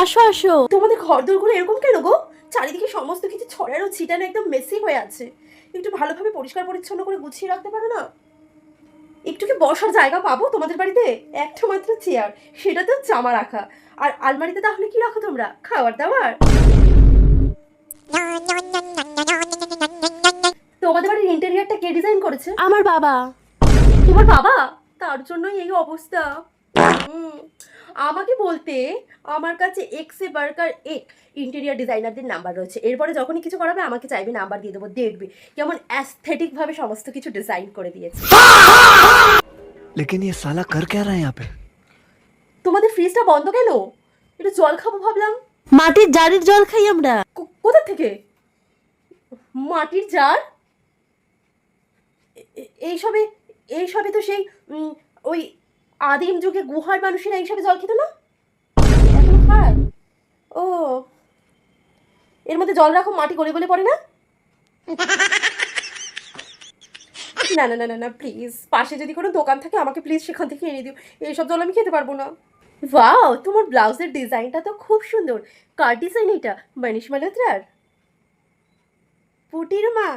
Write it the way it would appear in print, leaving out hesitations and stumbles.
আসো আসো। তোমাদের ঘরদোরগুলো এরকম কেন গো? চারিদিকে সমস্ত কিছু ছড়ানো ছিটানো একদম মেসি হয়ে আছে। একটু ভালোভাবে পরিষ্কার পরিচ্ছন্ন করে গুছিয়ে রাখতে পারো না? একটু কি বসার জায়গা পাবো তোমাদের বাড়িতে? একটা মাত্র চেয়ার, সেটাতেও জামা রাখা। আর আলমারিতে তাহলে কি রাখো তোমরা? খাবার দাবার? তোমাদের বাড়ির ইন্টেরিয়রটা কে ডিজাইন করেছে? আমার বাবা। তোমার বাবা? তার জন্যই এই অবস্থা। হুম, আমাকে বলতে আমার কাছে এক্সে বার্কার এক ইন্টেরিয়র ডিজাইনারদের নাম্বার রয়েছে। এরপরে যখনই কিছু করাবে আমাকে চাইবে, নাম্বার দিয়ে দেবো, দেখবে কেমন অ্যাস্থেটিক ভাবে সমস্ত কিছু ডিজাইন করে দিয়েছে। लेकिन ये साला कर क्या रहा है यहाँ पे? তোমাদের ফ্রিজটা বন্ধ কেন? একটু জল খাবো ভাবলাম। মাটির জারের জল খাই আমরা। কোথা থেকে? মাটির জার? এইসবে এইসবে তো সেই ওই আদিম যুগে গুহার মানুষেরা এইসবে জল খেত না? এখনো খায়? ও, এর মধ্যে জল রাখো, মাটি গলে গলে পড়ে না? না না না না না, প্লিজ, পাশে যদি কোনো দোকান থাকে আমাকে প্লিজ সেখান থেকে এনে দিও। এইসব জল আমি খেতে পারবো না। ওয়াও, তোমার ব্লাউজের ডিজাইনটা তো খুব সুন্দর। কার ডিজাইন এটা? মনীষ মালহোত্রার? পুটির মা?